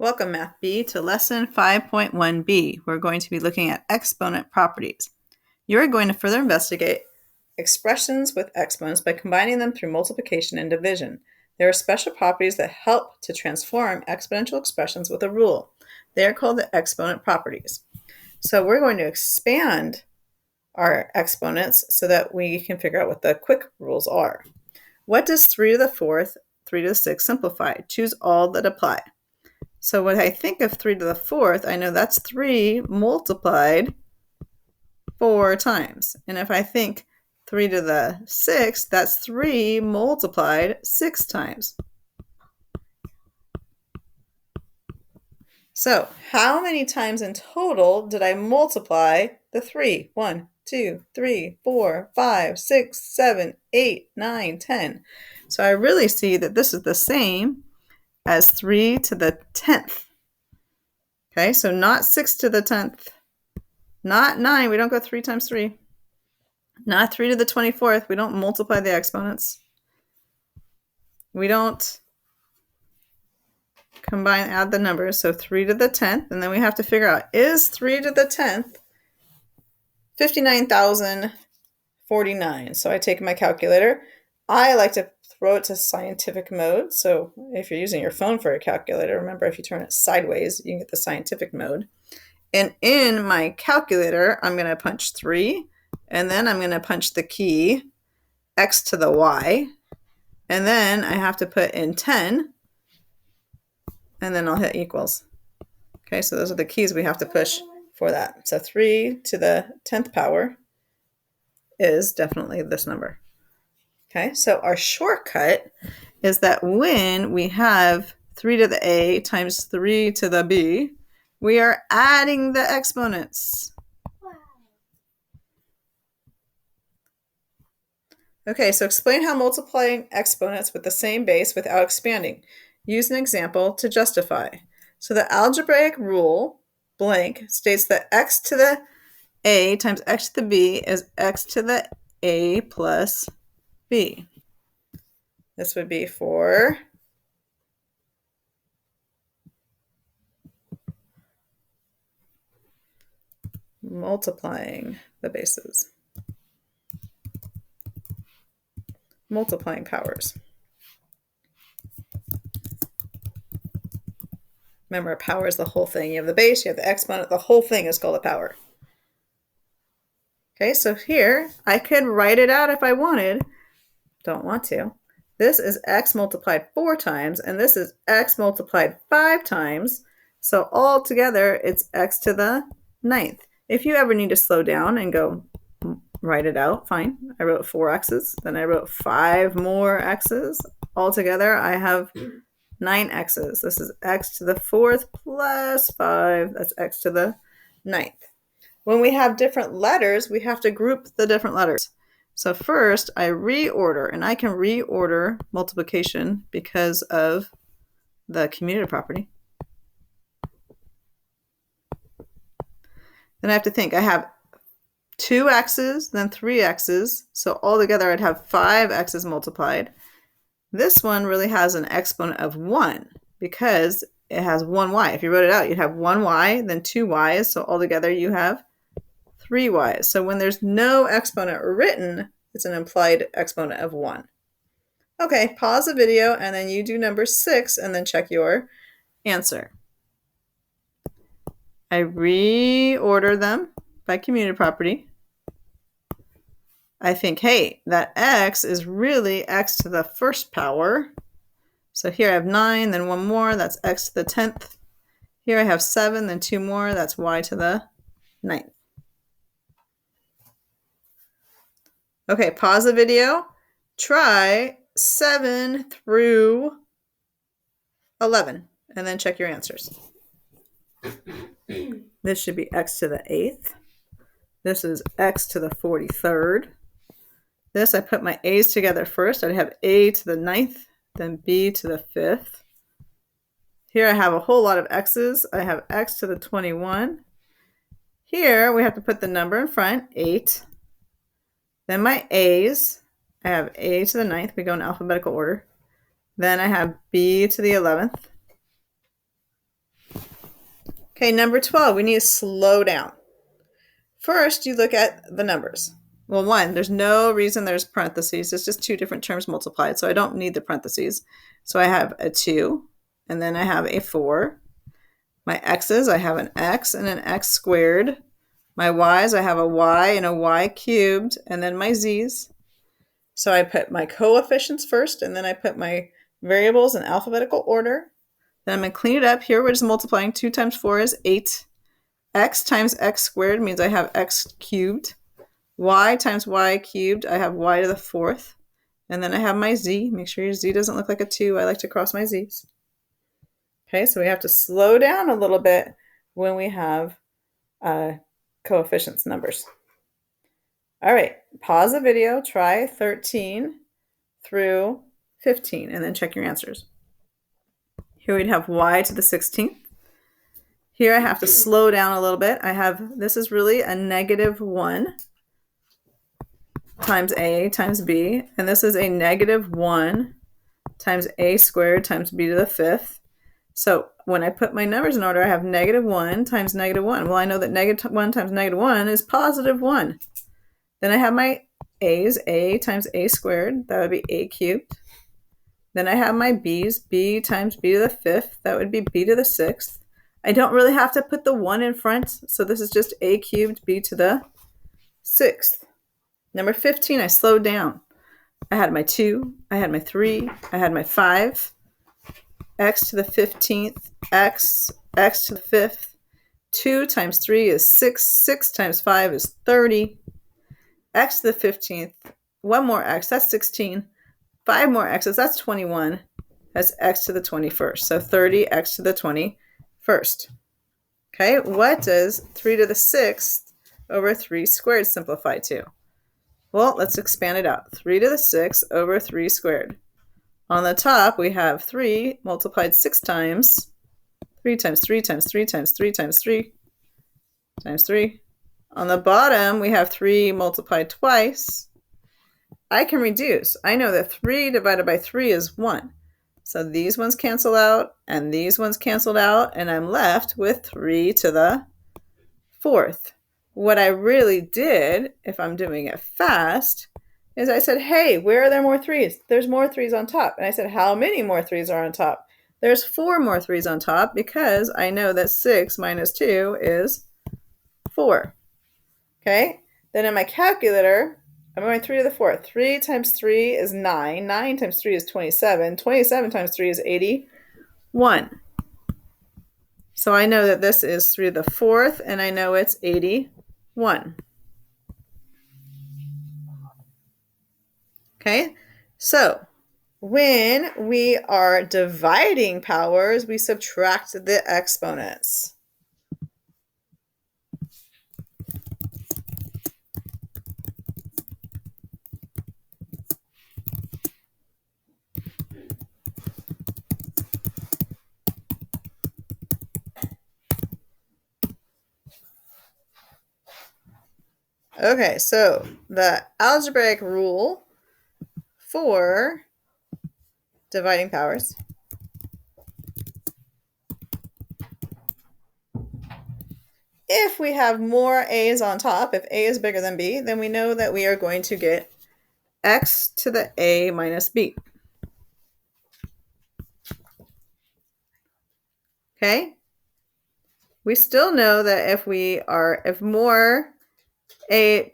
Welcome, Math B, to Lesson 5.1b. We're going to be looking at exponent properties. You're going to further investigate expressions with exponents by combining them through multiplication and division. There are special properties that help to transform exponential expressions with a rule. They are called the exponent properties. So we're going to expand our exponents so that we can figure out what the quick rules are. What does 3 to the 4th, 3 to the 6th simplify? Choose all that apply. So when I think of 3 to the 4th, I know that's 3 multiplied 4 times. And if I think 3 to the 6th, that's 3 multiplied 6 times. So how many times in total did I multiply the 3? 1, 2, 3, 4, 5, 6, 7, 8, 9, 10. So I really see that this is the same as 3 to the 10th. Okay, so not 6 to the 10th, not 9, we don't go 3 times 3, not 3 to the 24th, we don't multiply the exponents, we don't add the numbers, so 3 to the 10th, and then we have to figure out, is 3 to the 10th 59,049? So I take my calculator. I like to throw it to scientific mode. So if you're using your phone for a calculator, remember if you turn it sideways, you can get the scientific mode. And in my calculator, I'm going to punch 3, and then I'm going to punch the key x to the y, and then I have to put in 10, and then I'll hit equals. Okay, so those are the keys we have to push for that. So 3 to the 10th power is definitely this number. Okay, so our shortcut is that when we have 3 to the a times 3 to the b, we are adding the exponents. Okay, so explain how multiplying exponents with the same base without expanding. Use an example to justify. So the algebraic rule, blank, states that x to the a times x to the b is x to the a plus b. This would be for multiplying the bases. Multiplying powers. Remember, a power is the whole thing. You have the base, you have the exponent, the whole thing is called a power. Okay, so here, I could write it out if I wanted. Don't want to. This is x multiplied 4 times, and this is x multiplied 5 times. So all together, it's x to the 9th. If you ever need to slow down and go write it out, fine. I wrote 4 x's, then I wrote 5 more x's. Altogether, I have 9 x's. This is x to the 4th plus 5. That's x to the 9th. When we have different letters, we have to group the different letters. So first, I reorder, and I can reorder multiplication because of the commutative property. Then I have to think, I have 2 x's, then 3 x's. So altogether, I'd have 5 x's multiplied. This one really has an exponent of 1 because it has 1 y. If you wrote it out, you'd have 1 y, then 2 y's. So altogether, you have 3 y's. So when there's no exponent written, it's an implied exponent of 1. Okay, pause the video and then you do number 6 and then check your answer. I reorder them by commutative property. I think, hey, that x is really x to the 1st power. So here I have 9, then 1 more, that's x to the 10th. Here I have 7, then 2 more, that's y to the 9th. Okay, pause the video. Try 7 through 11, and then check your answers. This should be x to the 8th. This is x to the 43rd. This, I put my a's together first. I'd have a to the 9th, then b to the 5th. Here I have a whole lot of x's. I have x to the 21. Here we have to put the number in front, 8. Then my a's, I have a to the 9th. We go in alphabetical order. Then I have b to the 11th. Okay, number 12, we need to slow down. First, you look at the numbers. Well, one, there's no reason there's parentheses. It's just two different terms multiplied, so I don't need the parentheses. So I have a 2, and then I have a 4. My x's, I have an x and an x squared. My y's, I have a y and a y cubed, and then my z's. So I put my coefficients first, and then I put my variables in alphabetical order. Then I'm going to clean it up. Here we're just multiplying. 2 times 4 is 8. X times x squared means I have x cubed. Y times y cubed, I have y to the 4th. And then I have my z. Make sure your z doesn't look like a 2. I like to cross my z's. Okay, so we have to slow down a little bit when we have coefficients numbers. All right, pause the video, try 13 through 15, and then check your answers. Here we'd have y to the 16th. Here I have to slow down a little bit. This is really a negative 1 times a times b, and this is a negative 1 times a squared times b to the 5th. So when I put my numbers in order, I have negative 1 times negative 1. Well, I know that negative 1 times negative 1 is positive 1. Then I have my a's, a times a squared, that would be a cubed. Then I have my b's, b times b to the 5th, that would be b to the 6th. I don't really have to put the 1 in front, so this is just a cubed b to the 6th. Number 15, I slowed down. I had my 2, I had my 3, I had my 5, x to the 15th, x to the 5th. 2 times 3 is 6, 6 times 5 is 30. X to the 15th, 1 more x, that's 16. 5 more x's, that's 21. That's x to the 21st. So 30x to the 21st. Okay, what does 3 to the 6th over 3 squared simplify to? Well, let's expand it out. 3 to the 6th over 3 squared. On the top, we have 3 multiplied 6 times. 3 times 3 times 3 times 3 times 3 times 3. On the bottom, we have 3 multiplied twice. I can reduce. I know that 3 divided by 3 is 1. So these ones cancel out, and these ones canceled out, and I'm left with 3 to the 4th. What I really did, if I'm doing it fast, is I said, hey, where are there more 3s? There's more 3s on top. And I said, how many more 3s are on top? There's 4 more 3s on top because I know that 6 minus 2 is 4. Okay? Then in my calculator, I'm going 3 to the 4th. 3 times 3 is 9. 9 times 3 is 27. 27 times 3 is 81. So I know that this is 3 to the 4th, and I know it's 81. Okay? So when we are dividing powers, we subtract the exponents. Okay, so the algebraic rule for dividing powers if we have more a's on top, if a is bigger than b, then we know that we are going to get x to the a minus b. Okay? We still know that if more a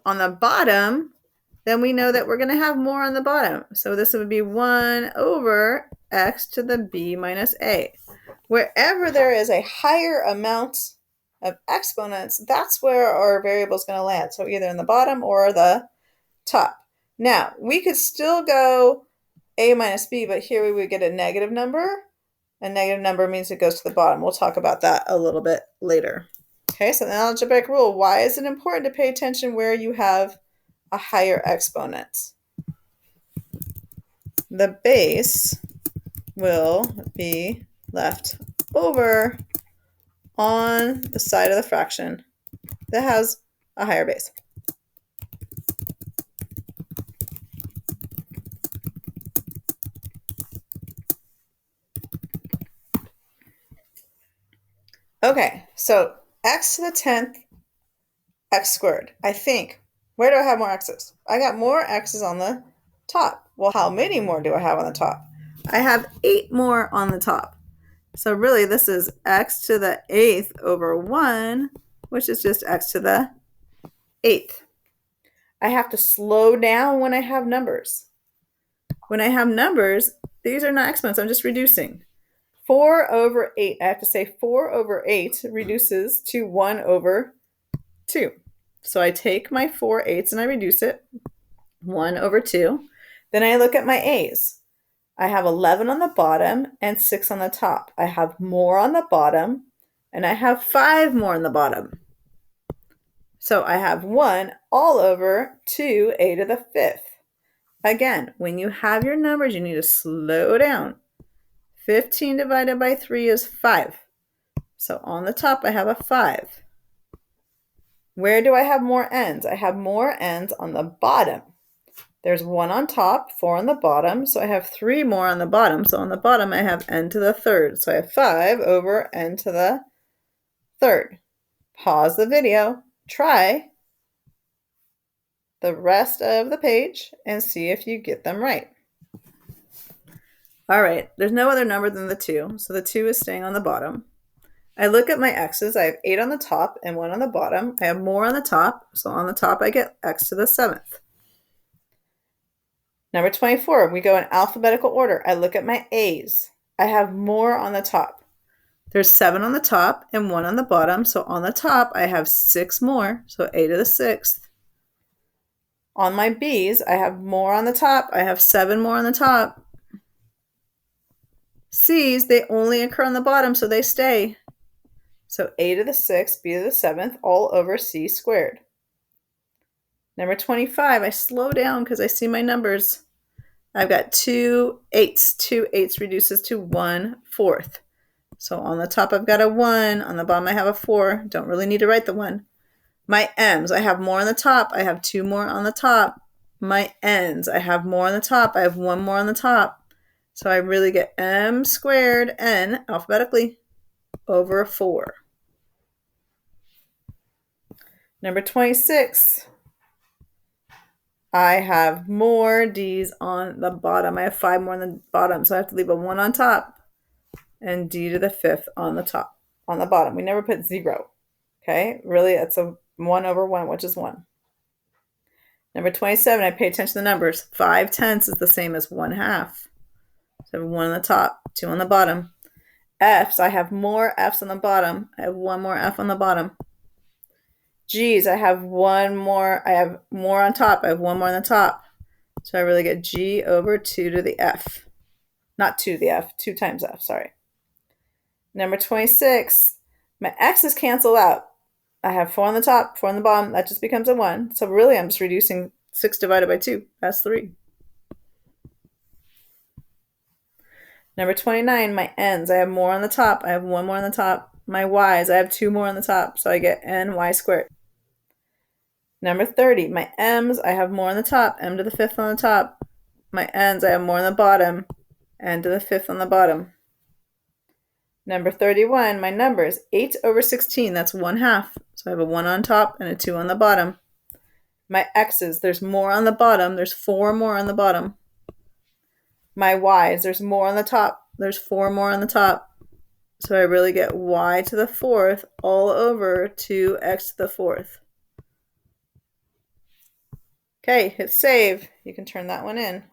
on the bottom, then we know that we're going to have more on the bottom. So this would be 1 over x to the b minus a. Wherever there is a higher amount of exponents, that's where our variable is going to land. So either in the bottom or the top. Now, we could still go a minus b, but here we would get a negative number. A negative number means it goes to the bottom. We'll talk about that a little bit later. Okay, so the algebraic rule. Why is it important to pay attention where you have a higher exponent? The base will be left over on the side of the fraction that has a higher base. Okay, so x to the 10th, x squared. I think, where do I have more x's? I got more x's on the top. Well, how many more do I have on the top? I have 8 more on the top. So really, this is x to the 8th over 1, which is just x to the 8th. I have to slow down when I have numbers. When I have numbers, these are not exponents. I'm just reducing. 4 over 8. I have to say 4 over 8 reduces to 1 over 2. So I take my 4/8 and I reduce it. 1 over 2. Then I look at my a's. I have 11 on the bottom and 6 on the top. I have more on the bottom and I have 5 more on the bottom. So I have 1 all over 2a to the 5th. Again, when you have your numbers, you need to slow down. 15 divided by 3 is 5. So on the top, I have a 5. Where do I have more ends? I have more ends on the bottom. There's 1 on top, 4 on the bottom, so I have 3 more on the bottom. So on the bottom, I have n to the 3rd. So I have 5 over n to the 3rd. Pause the video, try the rest of the page, and see if you get them right. All right, there's no other number than the 2, so the 2 is staying on the bottom. I look at my x's. I have 8 on the top and 1 on the bottom. I have more on the top, so on the top I get x to the 7th. Number 24, we go in alphabetical order. I look at my a's. I have more on the top. There's 7 on the top and 1 on the bottom, so on the top I have 6 more, so a to the 6th. On my b's, I have more on the top. I have 7 more on the top. C's, they only occur on the bottom, so they stay. So a to the 6th, b to the 7th, all over c squared. Number 25, I slow down because I see my numbers. I've got 2 8s. 2 8s reduces to 1/4. So on the top, I've got a 1. On the bottom, I have a 4. Don't really need to write the 1. My m's, I have more on the top. I have 2 more on the top. My n's, I have more on the top. I have 1 more on the top. So I really get m squared n, alphabetically, over 4. Number 26, I have more d's on the bottom. I have 5 more on the bottom, so I have to leave a 1 on top and d to the 5th on the top, on the bottom. We never put 0, okay? Really, it's a 1 over 1, which is 1. Number 27, I pay attention to the numbers. 5/10 is the same as 1/2. So I have 1 on the top, 2 on the bottom. F's, I have more F's on the bottom. I have 1 more F on the bottom. G's, I have 1 more. I have more on top. I have 1 more on the top. So I really get G over 2 to the F. Not 2 to the F, 2 times F, sorry. Number 26, my X's cancel out. I have 4 on the top, 4 on the bottom. That just becomes a 1. So really, I'm just reducing 6 divided by 2. That's 3. Number 29, my N's. I have more on the top. I have 1 more on the top. My Y's, I have 2 more on the top. So I get NY squared. Number 30, my M's, I have more on the top. M to the 5th on the top. My N's, I have more on the bottom. N to the 5th on the bottom. Number 31, my numbers, 8 over 16, that's 1/2. So I have a 1 on top and a 2 on the bottom. My X's, there's more on the bottom. There's 4 more on the bottom. My Y's, there's more on the top. There's 4 more on the top. So I really get y to the 4th all over 2x to the 4th. Okay, hit save. You can turn that one in.